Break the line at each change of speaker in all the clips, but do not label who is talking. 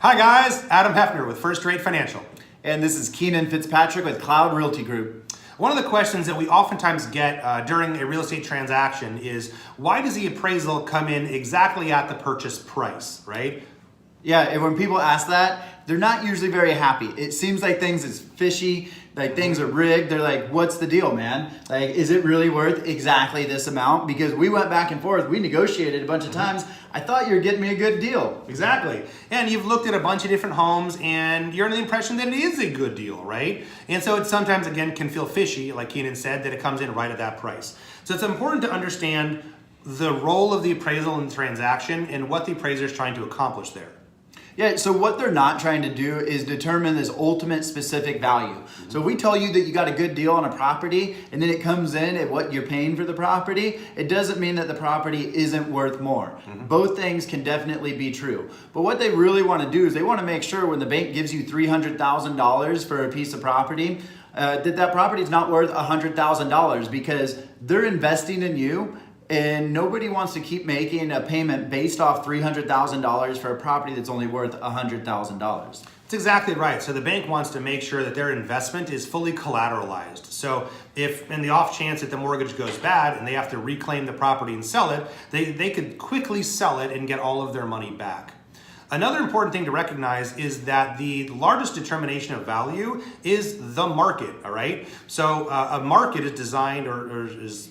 Hi guys, Adam Hefner with First Rate Financial.
And this is Keenan Fitzpatrick with Cloud Realty Group.
One of the questions that we oftentimes get during a real estate transaction is, why does the appraisal come in exactly at the purchase price, right?
Yeah, and when people ask that, they're not usually very happy. It seems like things is fishy, like things are rigged. They're like, what's the deal, man? Like, is it really worth exactly this amount? Because we went back and forth, we negotiated a bunch of times. I thought you were getting me a good deal.
Exactly. And you've looked at a bunch of different homes and you're under the impression that it is a good deal, right? And so it sometimes, again, can feel fishy, like Keenan said, that it comes in right at that price. So it's important to understand the role of the appraisal in the transaction and what the appraiser is trying to accomplish there.
Yeah, so what they're not trying to do is determine this ultimate specific value. So if we tell you that you got a good deal on a property and then it comes in at what you're paying for the property, it doesn't mean that the property isn't worth more. Both things can definitely be true. But what they really want to do is they want to make sure when the bank gives you $300,000 for a piece of property, that property is not worth $100,000 because they're investing in you. And nobody wants to keep making a payment based off $300,000 for a property that's only worth $100,000.
That's exactly right. So the bank wants to make sure that their investment is fully collateralized. So if in the off chance that the mortgage goes bad and they have to reclaim the property and sell it, they could quickly sell it and get all of their money back. Another important thing to recognize is that the largest determination of value is the market, all right? So a market is designed or is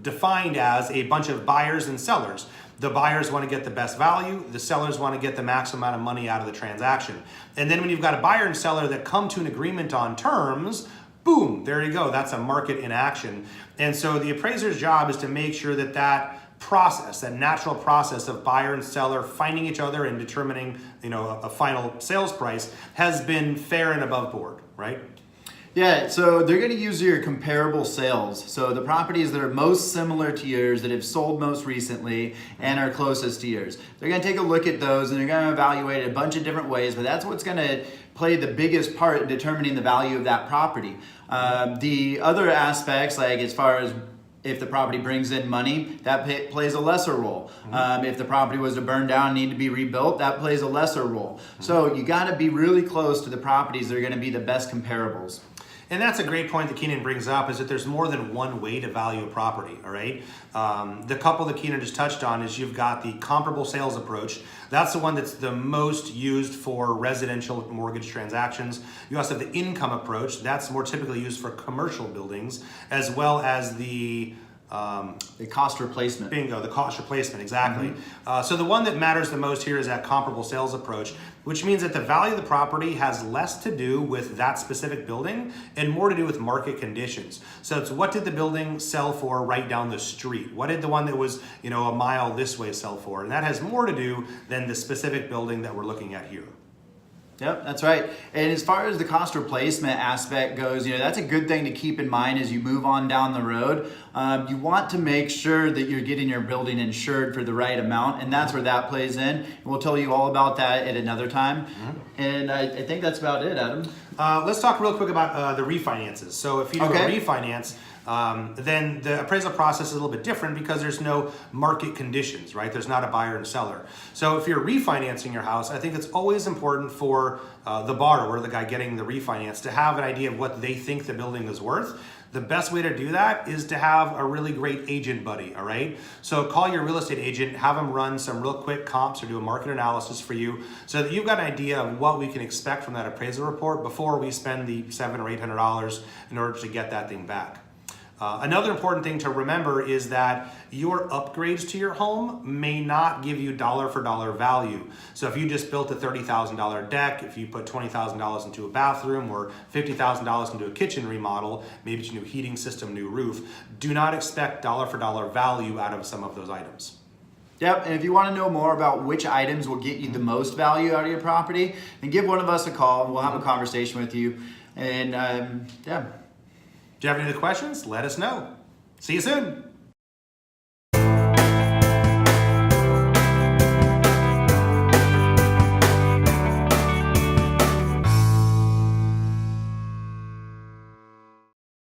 defined as a bunch of buyers and sellers. The buyers want to get the best value, the sellers want to get the maximum amount of money out of the transaction. And then when you've got a buyer and seller that come to an agreement on terms, boom, there you go, that's a market in action. And so the appraiser's job is to make sure that that process, that natural process of buyer and seller finding each other and determining, a final sales price has been fair and above board, right?
Yeah, so they're going to use your comparable sales. So the properties that are most similar to yours, that have sold most recently and are closest to yours. They're going to take a look at those and they're going to evaluate it a bunch of different ways, but that's what's going to play the biggest part in determining the value of that property. The other aspects, like as far as if the property brings in money, that plays a lesser role. If the property was to burn down and need to be rebuilt, that plays a lesser role. So you got to be really close to the properties that are going to be the best comparables.
And that's a great point that Keenan brings up, is that there's more than one way to value a property, all right? The couple that Keenan just touched on is you've got the comparable sales approach. That's the one that's the most used for residential mortgage transactions. You also have the income approach. That's more typically used for commercial buildings, as well as the
cost replacement.
Bingo, the cost replacement, exactly. So the one that matters the most here is that comparable sales approach, which means that the value of the property has less to do with that specific building and more to do with market conditions. So it's what did the building sell for right down the street? What did the one that was, a mile this way sell for? And that has more to do than the specific building that we're looking at here.
Yep, that's right. And as far as the cost replacement aspect goes, that's a good thing to keep in mind as you move on down the road. You want to make sure that you're getting your building insured for the right amount, and that's where that plays in. And we'll tell you all about that at another time. And I think that's about it, Adam.
Let's talk real quick about the refinances. So if you do a refinance, then the appraisal process is a little bit different because there's no market conditions, right? There's not a buyer and seller. So if you're refinancing your house, I think it's always important for the borrower, the guy getting the refinance, to have an idea of what they think the building is worth. The best way to do that is to have a really great agent buddy, all right? So call your real estate agent, have them run some real quick comps or do a market analysis for you so that you've got an idea of what we can expect from that appraisal report before we spend the $700 or $800 in order to get that thing back. Another important thing to remember is that your upgrades to your home may not give you dollar for dollar value. So if you just built a $30,000 deck, if you put $20,000 into a bathroom or $50,000 into a kitchen remodel, maybe it's a new heating system, new roof, do not expect dollar for dollar value out of some of those items.
Yep, and if you want to know more about which items will get you the most value out of your property, then give one of us a call and we'll have a conversation with you. And yeah.
Do you have any other questions? Let us know. See you soon.